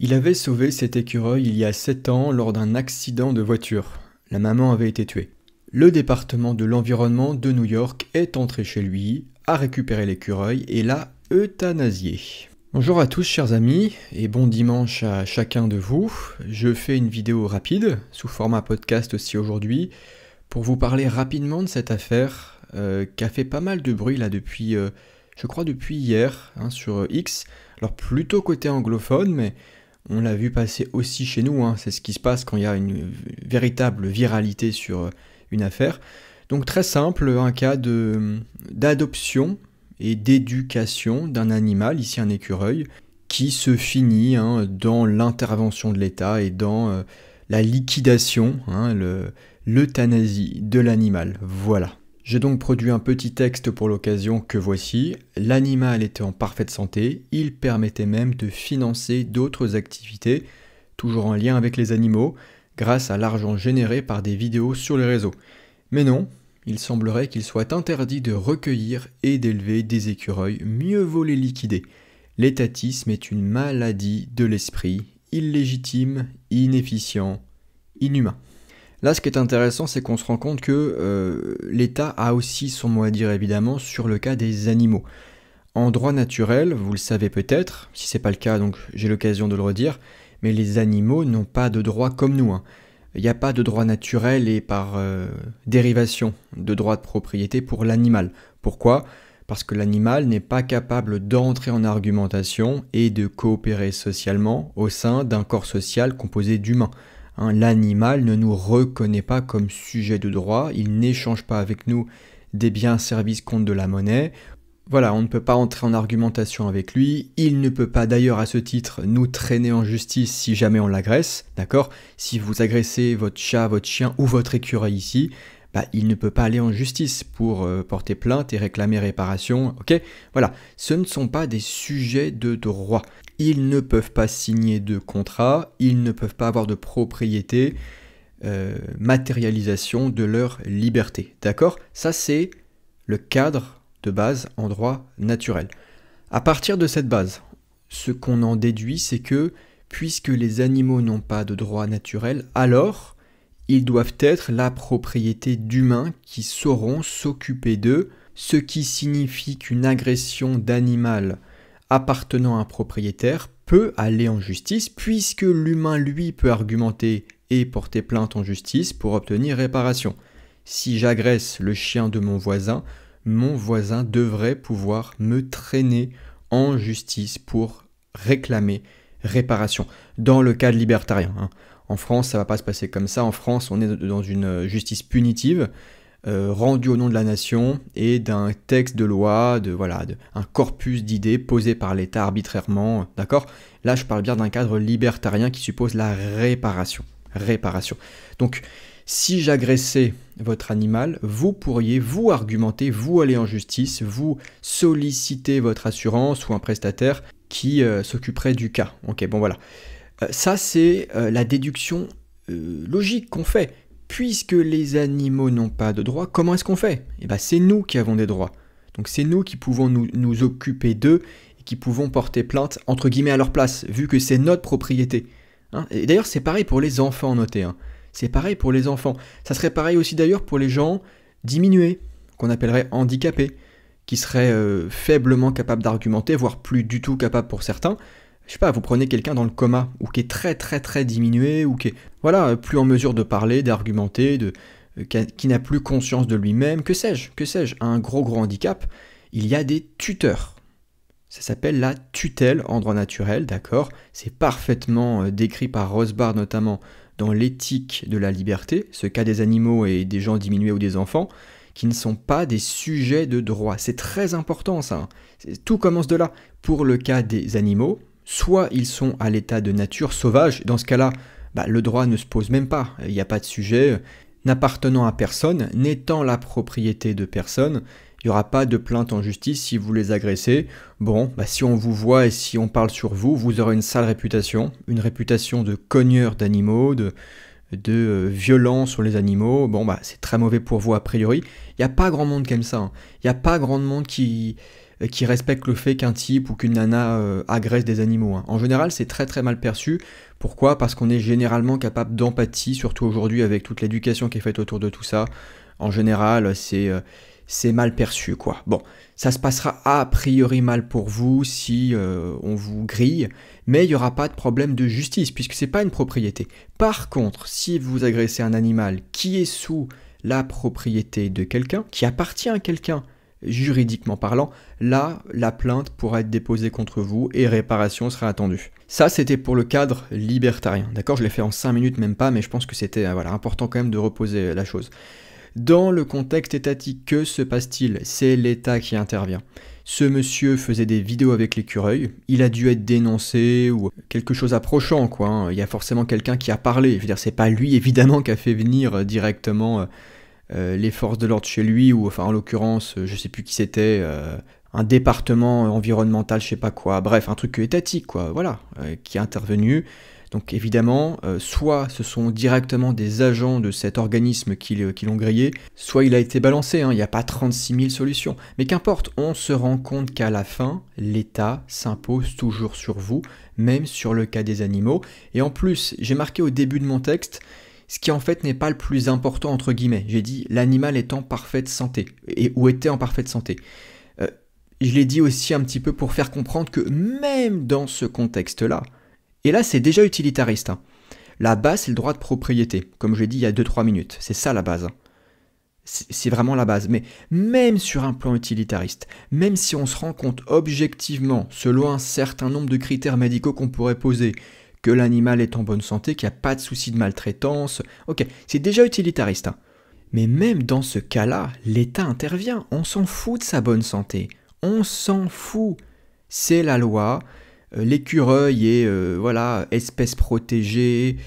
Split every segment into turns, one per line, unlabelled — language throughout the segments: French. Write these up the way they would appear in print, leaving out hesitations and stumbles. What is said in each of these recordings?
Il avait sauvé cet écureuil il y a 7 ans lors d'un accident de voiture. La maman avait été tuée. Le département de l'environnement de New York est entré chez lui, a récupéré l'écureuil et l'a euthanasié. Bonjour à tous chers amis et bon dimanche à chacun de vous. Je fais une vidéo rapide, sous format podcast aussi aujourd'hui, pour vous parler rapidement de cette affaire qui a fait pas mal de bruit là depuis, je crois depuis hier, sur X. Alors plutôt côté anglophone, mais on l'a vu passer aussi chez nous, c'est ce qui se passe quand il y a une véritable viralité sur une affaire. Donc très simple, un cas d'adoption et d'éducation d'un animal, ici un écureuil, qui se finit dans l'intervention de l'État et dans la liquidation, l'euthanasie de l'animal. Voilà. J'ai donc produit un petit texte pour l'occasion que voici. L'animal était en parfaite santé, il permettait même de financer d'autres activités, toujours en lien avec les animaux, grâce à l'argent généré par des vidéos sur les réseaux. Mais non, il semblerait qu'il soit interdit de recueillir et d'élever des écureuils, mieux vaut les liquider. L'étatisme est une maladie de l'esprit, illégitime, inefficient, inhumain. Là, ce qui est intéressant, c'est qu'on se rend compte que l'État a aussi son mot à dire, évidemment, sur le cas des animaux. En droit naturel, vous le savez peut-être, si ce n'est pas le cas, donc j'ai l'occasion de le redire, mais les animaux n'ont pas de droit comme nous. Il n'y a pas de droit naturel et par dérivation de droit de propriété pour l'animal. Pourquoi ? Parce que l'animal n'est pas capable d'entrer en argumentation et de coopérer socialement au sein d'un corps social composé d'humains. L'animal ne nous reconnaît pas comme sujet de droit, il n'échange pas avec nous des biens, services contre de la monnaie. Voilà, on ne peut pas entrer en argumentation avec lui, il ne peut pas d'ailleurs à ce titre nous traîner en justice si jamais on l'agresse, d'accord ? Si vous agressez votre chat, votre chien ou votre écureuil ici, il ne peut pas aller en justice pour porter plainte et réclamer réparation, ok ? Voilà, ce ne sont pas des sujets de droit. Ils ne peuvent pas signer de contrat, ils ne peuvent pas avoir de propriété, matérialisation de leur liberté, d'accord ? Ça c'est le cadre de base en droit naturel. À partir de cette base, ce qu'on en déduit, c'est que puisque les animaux n'ont pas de droit naturel, alors ils doivent être la propriété d'humains qui sauront s'occuper d'eux, ce qui signifie qu'une agression d'animal appartenant à un propriétaire peut aller en justice puisque l'humain, lui, peut argumenter et porter plainte en justice pour obtenir réparation. Si j'agresse le chien de mon voisin devrait pouvoir me traîner en justice pour réclamer réparation. Dans le cadre libertarien. En France, ça ne va pas se passer comme ça. En France, on est dans une justice punitive, rendue au nom de la nation et d'un texte de loi, un corpus d'idées posé par l'État arbitrairement. D'accord ? Là, je parle bien d'un cadre libertarien qui suppose la réparation. Donc, si j'agressais votre animal, vous pourriez vous argumenter, vous aller en justice, vous solliciter votre assurance ou un prestataire qui s'occuperait du cas. Ok, bon voilà. Ça, c'est la déduction logique qu'on fait. Puisque les animaux n'ont pas de droit, comment est-ce qu'on fait ? C'est nous qui avons des droits. Donc c'est nous qui pouvons nous occuper d'eux et qui pouvons porter plainte, entre guillemets, à leur place, vu que c'est notre propriété. Et d'ailleurs, c'est pareil pour les enfants, notez. C'est pareil pour les enfants. Ça serait pareil aussi d'ailleurs pour les gens diminués, qu'on appellerait handicapés, qui seraient faiblement capables d'argumenter, voire plus du tout capables pour certains. Je sais pas, vous prenez quelqu'un dans le coma, ou qui est très très très diminué, ou qui est plus en mesure de parler, d'argumenter, qui n'a plus conscience de lui-même, que sais-je, un gros handicap, il y a des tuteurs. Ça s'appelle la tutelle en droit naturel, d'accord ? C'est parfaitement décrit par Rosbach notamment dans l'éthique de la liberté, ce cas des animaux et des gens diminués ou des enfants, qui ne sont pas des sujets de droit. C'est très important ça. Tout commence de là. Pour le cas des animaux, soit ils sont à l'état de nature sauvage, dans ce cas-là, le droit ne se pose même pas, il n'y a pas de sujet, n'appartenant à personne, n'étant la propriété de personne, il n'y aura pas de plainte en justice si vous les agressez. Bon, si on vous voit et si on parle sur vous, vous aurez une sale réputation, une réputation de cogneur d'animaux, de violence sur les animaux. C'est très mauvais pour vous a priori. Il n'y a pas grand monde comme ça. Il n'y a pas grand monde qui qui respectent le fait qu'un type ou qu'une nana agresse des animaux, hein. En général, c'est très très mal perçu. Pourquoi? Parce qu'on est généralement capable d'empathie, surtout aujourd'hui avec toute l'éducation qui est faite autour de tout ça. En général, c'est mal perçu, quoi. Bon, ça se passera a priori mal pour vous si on vous grille, mais il n'y aura pas de problème de justice, puisque c'est pas une propriété. Par contre, si vous agressez un animal qui est sous la propriété de quelqu'un, qui appartient à quelqu'un, juridiquement parlant, là, la plainte pourra être déposée contre vous et réparation sera attendue. Ça, c'était pour le cadre libertarien, d'accord? Je l'ai fait en 5 minutes, même pas, mais je pense que c'était important quand même de reposer la chose. Dans le contexte étatique, que se passe-t-il? C'est l'État qui intervient. Ce monsieur faisait des vidéos avec l'écureuil, il a dû être dénoncé ou quelque chose approchant, quoi, hein. Il y a forcément quelqu'un qui a parlé. Je veux dire, c'est pas lui, évidemment, qui a fait venir directement les forces de l'ordre chez lui, ou enfin en l'occurrence, je sais plus qui c'était, un département environnemental, je sais pas quoi, bref, un truc étatique, quoi, voilà, qui est intervenu. Donc évidemment, soit ce sont directement des agents de cet organisme qui l'ont grillé, soit il a été balancé, hein, il n'y a pas 36 000 solutions. Mais qu'importe, on se rend compte qu'à la fin, l'État s'impose toujours sur vous, même sur le cas des animaux. Et en plus, j'ai marqué au début de mon texte, ce qui en fait n'est pas le plus important entre guillemets. J'ai dit l'animal est en parfaite santé, ou était en parfaite santé. Je l'ai dit aussi un petit peu pour faire comprendre que même dans ce contexte-là, et là c'est déjà utilitariste, hein, la base c'est le droit de propriété, comme je l'ai dit il y a 2-3 minutes, c'est ça la base. Hein. C'est vraiment la base, mais même sur un plan utilitariste, même si on se rend compte objectivement, selon un certain nombre de critères médicaux qu'on pourrait poser, que l'animal est en bonne santé, qu'il n'y a pas de souci de maltraitance. Ok, c'est déjà utilitariste. Hein. Mais même dans ce cas-là, l'État intervient. On s'en fout de sa bonne santé. On s'en fout. C'est la loi. L'écureuil est, espèce protégée,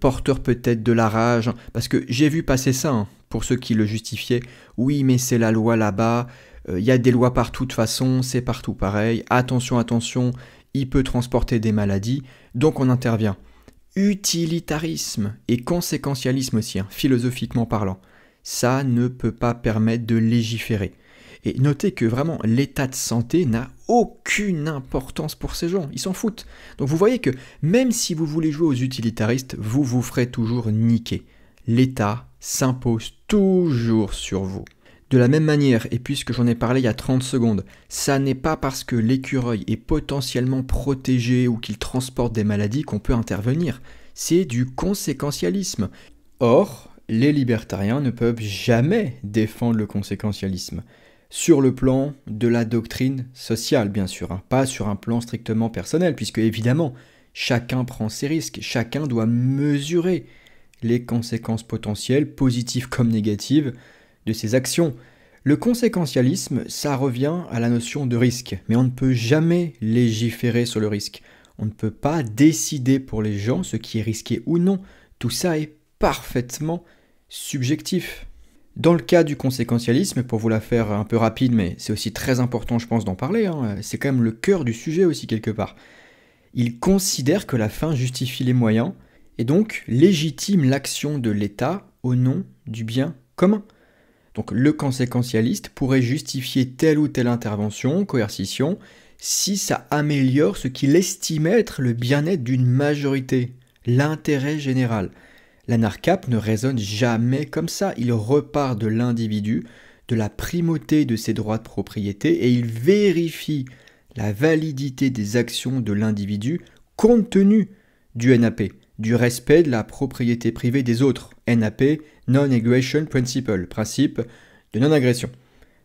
porteur peut-être de la rage. Parce que j'ai vu passer ça, hein, pour ceux qui le justifiaient. Oui, mais c'est la loi là-bas. Il y a des lois partout de toute façon, c'est partout pareil. Attention, attention. Il peut transporter des maladies, donc on intervient. Utilitarisme et conséquentialisme aussi, hein, philosophiquement parlant. Ça ne peut pas permettre de légiférer. Et notez que vraiment, l'état de santé n'a aucune importance pour ces gens, ils s'en foutent. Donc vous voyez que même si vous voulez jouer aux utilitaristes, vous vous ferez toujours niquer. L'État s'impose toujours sur vous. De la même manière, et puisque j'en ai parlé il y a 30 secondes, ça n'est pas parce que l'écureuil est potentiellement protégé ou qu'il transporte des maladies qu'on peut intervenir. C'est du conséquentialisme. Or, les libertariens ne peuvent jamais défendre le conséquentialisme. Sur le plan de la doctrine sociale, bien sûr, hein, pas sur un plan strictement personnel, puisque évidemment, chacun prend ses risques, chacun doit mesurer les conséquences potentielles, positives comme négatives, de ses actions. Le conséquentialisme, ça revient à la notion de risque, mais on ne peut jamais légiférer sur le risque. On ne peut pas décider pour les gens ce qui est risqué ou non. Tout ça est parfaitement subjectif. Dans le cas du conséquentialisme, pour vous la faire un peu rapide, mais c'est aussi très important je pense d'en parler, hein, c'est quand même le cœur du sujet aussi quelque part. Il considère que la fin justifie les moyens, et donc légitime l'action de l'État au nom du bien commun. Donc le conséquentialiste pourrait justifier telle ou telle intervention, coercition, si ça améliore ce qu'il estime être le bien-être d'une majorité, l'intérêt général. L'ANARCAP ne raisonne jamais comme ça, il repart de l'individu, de la primauté de ses droits de propriété et il vérifie la validité des actions de l'individu compte tenu du NAP, du respect de la propriété privée des autres, NAP, Non-Aggression Principle, principe de non-agression.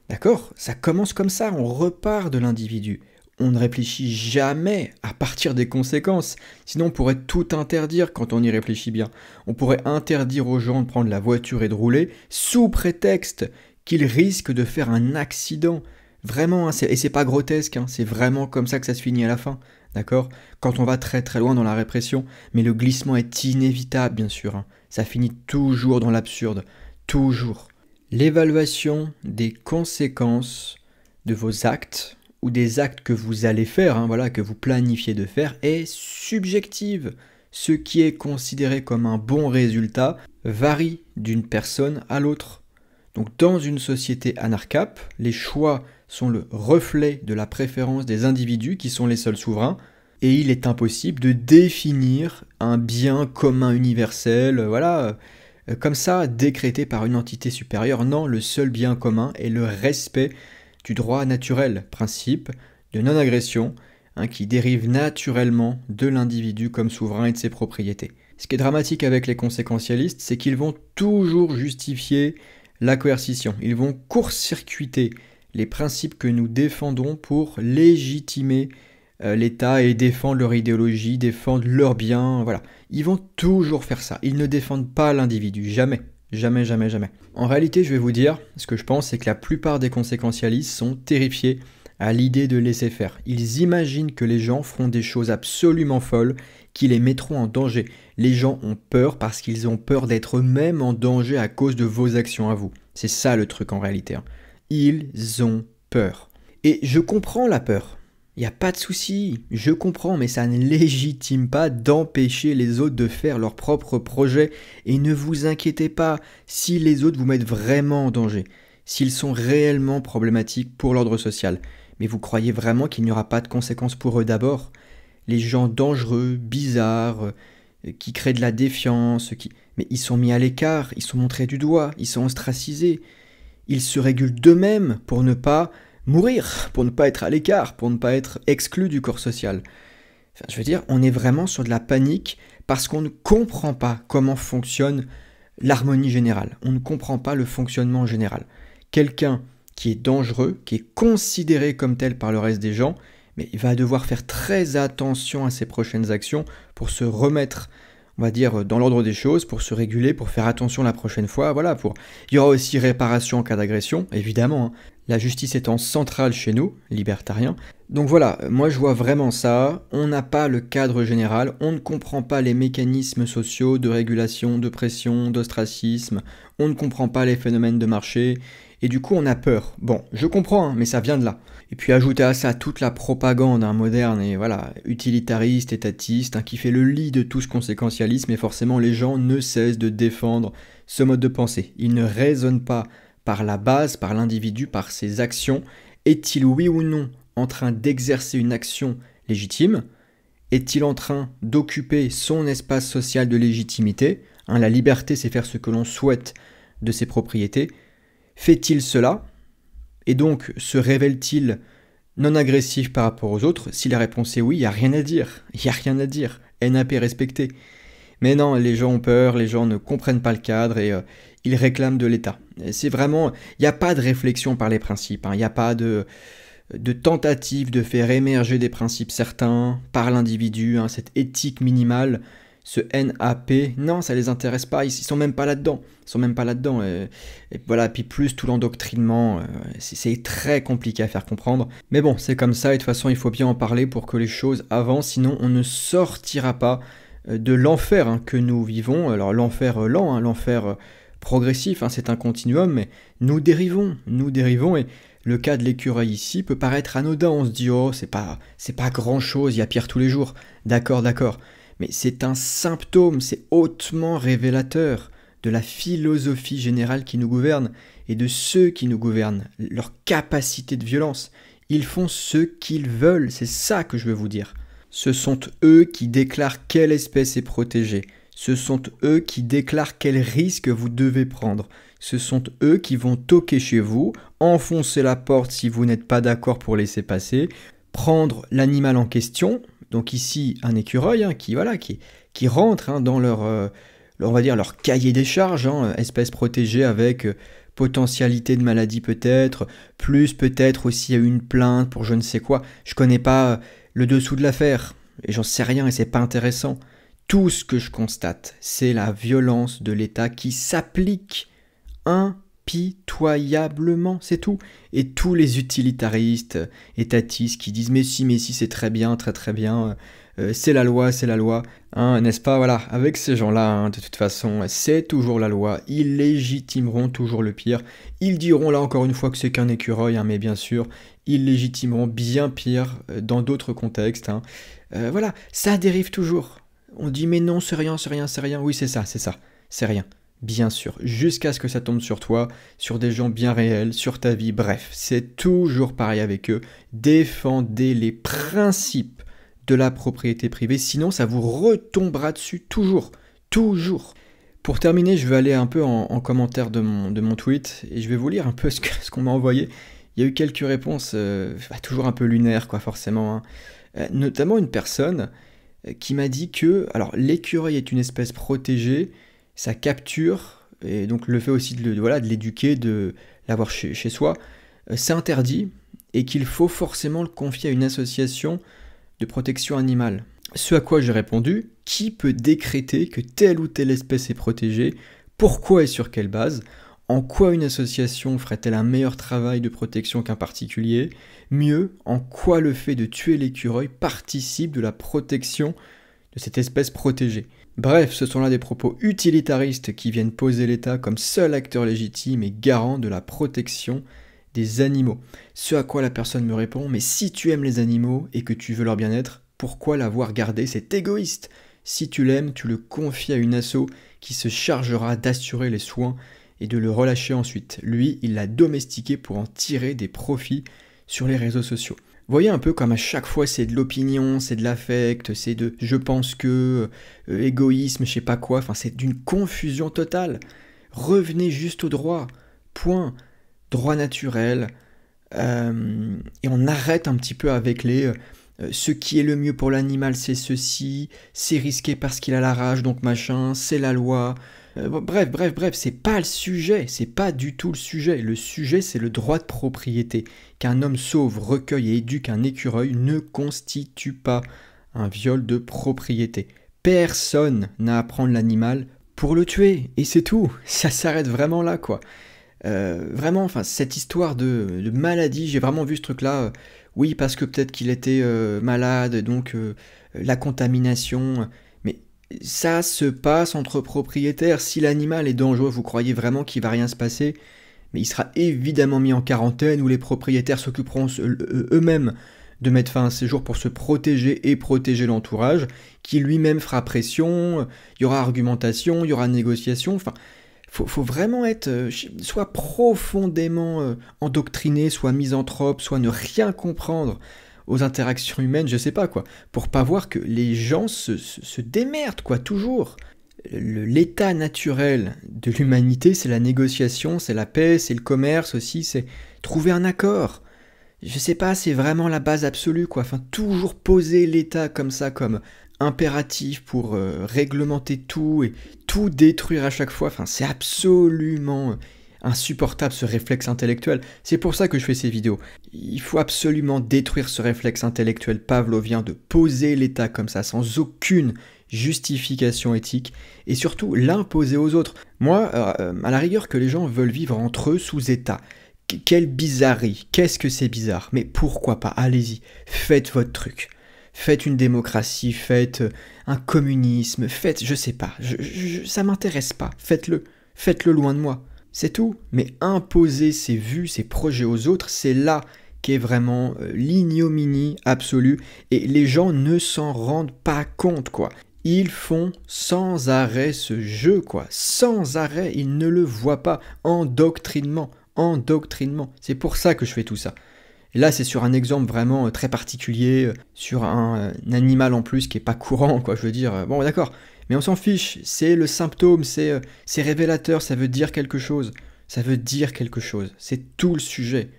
D'accord? Ça commence comme ça, on repart de l'individu. On ne réfléchit jamais à partir des conséquences, sinon on pourrait tout interdire quand on y réfléchit bien. On pourrait interdire aux gens de prendre la voiture et de rouler sous prétexte qu'ils risquent de faire un accident. Vraiment, hein, et c'est pas grotesque, hein, c'est vraiment comme ça que ça se finit à la fin. D'accord? Quand on va très très loin dans la répression, mais le glissement est inévitable bien sûr, hein. Ça finit toujours dans l'absurde, toujours. L'évaluation des conséquences de vos actes ou des actes que vous allez faire, hein, voilà, que vous planifiez de faire, est subjective. Ce qui est considéré comme un bon résultat varie d'une personne à l'autre. Donc dans une société ANARCAP, les choix sont le reflet de la préférence des individus qui sont les seuls souverains, et il est impossible de définir un bien commun universel, comme ça, décrété par une entité supérieure. Non, le seul bien commun est le respect du droit naturel, principe de non-agression, qui dérive naturellement de l'individu comme souverain et de ses propriétés. Ce qui est dramatique avec les conséquentialistes, c'est qu'ils vont toujours justifier la coercition. Ils vont court-circuiter les principes que nous défendons pour légitimer l'État et défendre leur idéologie, défendre leurs biens, voilà. Ils vont toujours faire ça. Ils ne défendent pas l'individu, jamais. Jamais, jamais, jamais. En réalité, je vais vous dire, ce que je pense, c'est que la plupart des conséquentialistes sont terrifiés à l'idée de laisser faire. Ils imaginent que les gens feront des choses absolument folles qui les mettront en danger. Les gens ont peur parce qu'ils ont peur d'être eux-mêmes en danger à cause de vos actions à vous. C'est ça le truc en réalité. Ils ont peur. Et je comprends la peur. Il n'y a pas de souci, je comprends, mais ça ne légitime pas d'empêcher les autres de faire leur propre projet. Et ne vous inquiétez pas si les autres vous mettent vraiment en danger, s'ils sont réellement problématiques pour l'ordre social. Mais vous croyez vraiment qu'il n'y aura pas de conséquences pour eux d'abord? Les gens dangereux, bizarres, qui créent de la défiance, mais ils sont mis à l'écart, ils sont montrés du doigt, ils sont ostracisés. Ils se régulent d'eux-mêmes pour ne pas mourir, pour ne pas être à l'écart, pour ne pas être exclus du corps social. Enfin, je veux dire, on est vraiment sur de la panique parce qu'on ne comprend pas comment fonctionne l'harmonie générale. On ne comprend pas le fonctionnement général. Quelqu'un qui est dangereux, qui est considéré comme tel par le reste des gens, mais il va devoir faire très attention à ses prochaines actions pour se remettre, on va dire, dans l'ordre des choses, pour se réguler, pour faire attention la prochaine fois. Il y aura aussi réparation en cas d'agression, évidemment. La justice étant centrale chez nous, libertariens. Donc voilà, moi je vois vraiment ça. On n'a pas le cadre général, on ne comprend pas les mécanismes sociaux de régulation, de pression, d'ostracisme, on ne comprend pas les phénomènes de marché, et du coup on a peur. Bon, je comprends, mais ça vient de là. Et puis ajouter à ça toute la propagande moderne et utilitariste, étatiste, qui fait le lit de tout ce conséquentialisme, et forcément les gens ne cessent de défendre ce mode de pensée. Ils ne raisonnent pas par la base, par l'individu, par ses actions. Est-il oui ou non en train d'exercer une action légitime? Est-il en train d'occuper son espace social de légitimité? La liberté, c'est faire ce que l'on souhaite de ses propriétés. Fait-il cela? Et donc, se révèle-t-il non agressif par rapport aux autres? Si la réponse est oui, il n'y a rien à dire. Il n'y a rien à dire. NAP respecté. Mais non, les gens ont peur, les gens ne comprennent pas le cadre et ils réclament de l'État. C'est vraiment... Il n'y a pas de réflexion par les principes. Il n'y a pas de tentative de faire émerger des principes certains par l'individu, cette éthique minimale, ce NAP, non, ça les intéresse pas, ils sont même pas là-dedans. Puis plus tout l'endoctrinement, c'est très compliqué à faire comprendre. Mais bon, c'est comme ça, et de toute façon, il faut bien en parler pour que les choses avancent, sinon on ne sortira pas de l'enfer que nous vivons. Alors l'enfer lent, l'enfer progressif, c'est un continuum, mais nous dérivons, et le cas de l'écureuil ici peut paraître anodin, on se dit « Oh, c'est pas grand-chose, il y a pire tous les jours. » D'accord, mais c'est un symptôme, c'est hautement révélateur de la philosophie générale qui nous gouverne et de ceux qui nous gouvernent, leur capacité de violence. Ils font ce qu'ils veulent, c'est ça que je veux vous dire. Ce sont eux qui déclarent quelle espèce est protégée. Ce sont eux qui déclarent quels risques vous devez prendre. Ce sont eux qui vont toquer chez vous, enfoncer la porte si vous n'êtes pas d'accord pour laisser passer, prendre l'animal en question, donc ici un écureuil qui rentre dans leur, on va dire leur cahier des charges, espèce protégée avec potentialité de maladie peut-être, plus peut-être aussi une plainte pour je ne sais quoi. Je connais pas le dessous de l'affaire et j'en sais rien et c'est pas intéressant. Tout ce que je constate, c'est la violence de l'État qui s'applique impitoyablement, c'est tout. Et tous les utilitaristes, étatistes qui disent mais si c'est très bien, très bien, c'est la loi, n'est-ce pas? Voilà, avec ces gens-là, de toute façon, c'est toujours la loi, ils légitimeront toujours le pire, ils diront là encore une fois que c'est qu'un écureuil, mais bien sûr, ils légitimeront bien pire dans d'autres contextes. Ça dérive toujours. On dit mais non, c'est rien, oui c'est ça, c'est rien. bien sûr, jusqu'à ce que ça tombe sur toi, sur des gens bien réels, sur ta vie, bref, c'est toujours pareil avec eux. Défendez les principes de la propriété privée, sinon ça vous retombera dessus toujours, toujours. Pour terminer, je vais aller un peu en commentaire de mon tweet et je vais vous lire un peu ce qu'on m'a envoyé. Il y a eu quelques réponses, toujours un peu lunaires, quoi, forcément, hein. Notamment une personne qui m'a dit que, alors, l'écureuil est une espèce protégée, sa capture, et donc le fait aussi de l'éduquer, de l'avoir chez soi, c'est interdit et qu'il faut forcément le confier à une association de protection animale. Ce à quoi j'ai répondu, qui peut décréter que telle ou telle espèce est protégée, pourquoi et sur quelle base, en quoi une association ferait-elle un meilleur travail de protection qu'un particulier, mieux, en quoi le fait de tuer l'écureuil participe de la protection de cette espèce protégée. Bref, ce sont là des propos utilitaristes qui viennent poser l'État comme seul acteur légitime et garant de la protection des animaux. Ce à quoi la personne me répond, mais si tu aimes les animaux et que tu veux leur bien-être, pourquoi l'avoir gardé? C'est égoïste. Si tu l'aimes, tu le confies à une asso qui se chargera d'assurer les soins et de le relâcher ensuite. Lui, il l'a domestiqué pour en tirer des profits sur les réseaux sociaux. Vous voyez un peu comme à chaque fois c'est de l'opinion, c'est de l'affect, c'est de je pense que, égoïsme, je sais pas quoi, enfin c'est d'une confusion totale. Revenez juste au droit, point. Droit naturel, et on arrête un petit peu avec les ce qui est le mieux pour l'animal c'est ceci, c'est risqué parce qu'il a la rage donc machin, c'est la loi. Bref, c'est pas le sujet, c'est pas du tout le sujet. Le sujet c'est le droit de propriété. Qu'un homme sauve, recueille et éduque un écureuil ne constitue pas un viol de propriété. Personne n'a à prendre l'animal pour le tuer, et c'est tout, ça s'arrête vraiment là quoi. Vraiment, enfin, cette histoire de maladie, j'ai vraiment vu ce truc-là. Oui, parce que peut-être qu'il était malade, donc la contamination. Mais ça se passe entre propriétaires. Si l'animal est dangereux, vous croyez vraiment qu'il va rien se passer? Mais il sera évidemment mis en quarantaine, où les propriétaires s'occuperont eux-mêmes de mettre fin à ses jours pour se protéger et protéger l'entourage, qui lui-même fera pression, il y aura argumentation, il y aura négociation, enfin... Faut vraiment être soit profondément endoctriné, soit misanthrope, soit ne rien comprendre aux interactions humaines, je sais pas quoi, pour pas voir que les gens se démerdent quoi, toujours. L'état naturel de l'humanité, c'est la négociation, c'est la paix, c'est le commerce aussi, c'est trouver un accord. Je sais pas, c'est vraiment la base absolue quoi, enfin toujours poser l'état comme ça, comme impératif pour réglementer tout et tout détruire à chaque fois, enfin c'est absolument insupportable ce réflexe intellectuel. C'est pour ça que je fais ces vidéos. Il faut absolument détruire ce réflexe intellectuel pavlovien de poser l'état comme ça sans aucune justification éthique et surtout l'imposer aux autres. Moi, à la rigueur que les gens veulent vivre entre eux sous état. Quelle bizarrerie, qu'est-ce que c'est bizarre, mais pourquoi pas, allez-y, faites votre truc. Faites une démocratie, faites un communisme, faites, je sais pas, ça m'intéresse pas, faites-le loin de moi, c'est tout. Mais imposer ses vues, ses projets aux autres, c'est là qu'est vraiment l'ignominie absolue, et les gens ne s'en rendent pas compte, quoi. Ils font sans arrêt ce jeu, quoi, sans arrêt, ils ne le voient pas, endoctrinement, c'est pour ça que je fais tout ça. Et là, c'est sur un exemple vraiment très particulier, sur un animal en plus qui est pas courant, quoi, je veux dire. Bon, d'accord, mais on s'en fiche, c'est le symptôme, c'est révélateur, ça veut dire quelque chose. Ça veut dire quelque chose, c'est tout le sujet.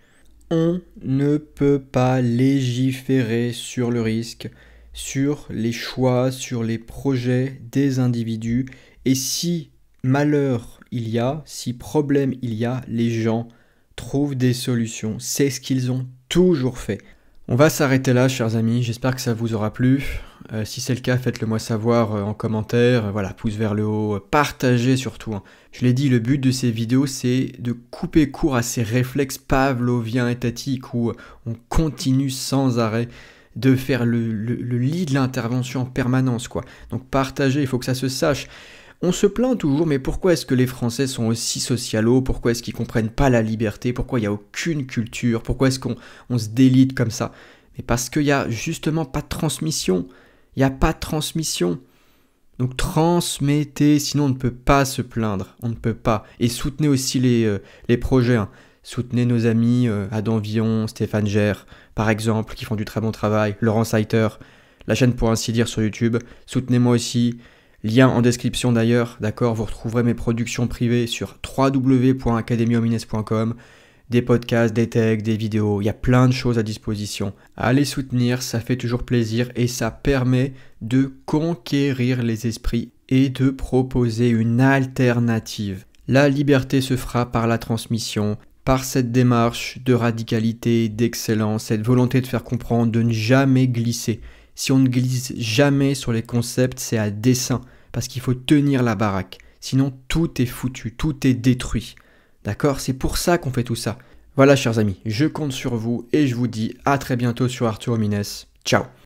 On ne peut pas légiférer sur le risque, sur les choix, sur les projets des individus. Et si malheur il y a, si problème il y a, les gens trouvent des solutions. C'est ce qu'ils ont toujours fait. On va s'arrêter là, chers amis. J'espère que ça vous aura plu. Si c'est le cas, faites-le moi savoir en commentaire. Voilà, pouce vers le haut, partagez surtout. Je l'ai dit, le but de ces vidéos, c'est de couper court à ces réflexes pavloviens étatiques où on continue sans arrêt de faire le lit de l'intervention en permanence, quoi. Donc partagez, il faut que ça se sache. On se plaint toujours, mais pourquoi est-ce que les Français sont aussi socialos? Pourquoi est-ce qu'ils comprennent pas la liberté? Pourquoi il n'y a aucune culture? Pourquoi est-ce qu'on se délite comme ça? Mais parce qu'il n'y a justement pas de transmission. Il n'y a pas de transmission. Donc transmettez, sinon on ne peut pas se plaindre, on ne peut pas. Et soutenez aussi les projets, hein. Soutenez nos amis Adam Villon, Stéphane Gère, par exemple, qui font du très bon travail, Laurent Saiter, la chaîne Pour Ainsi Dire sur YouTube. Soutenez-moi aussi, lien en description d'ailleurs, d'accord, vous retrouverez mes productions privées sur www.academiaomines.com, des podcasts, des tags, des vidéos, il y a plein de choses à disposition. Allez soutenir, ça fait toujours plaisir et ça permet de conquérir les esprits et de proposer une alternative. La liberté se fera par la transmission, par cette démarche de radicalité, d'excellence, cette volonté de faire comprendre, de ne jamais glisser. Si on ne glisse jamais sur les concepts, c'est à dessein, parce qu'il faut tenir la baraque. Sinon, tout est foutu, tout est détruit. D'accord ? C'est pour ça qu'on fait tout ça. Voilà, chers amis, je compte sur vous et je vous dis à très bientôt sur Arturo Mines. Ciao !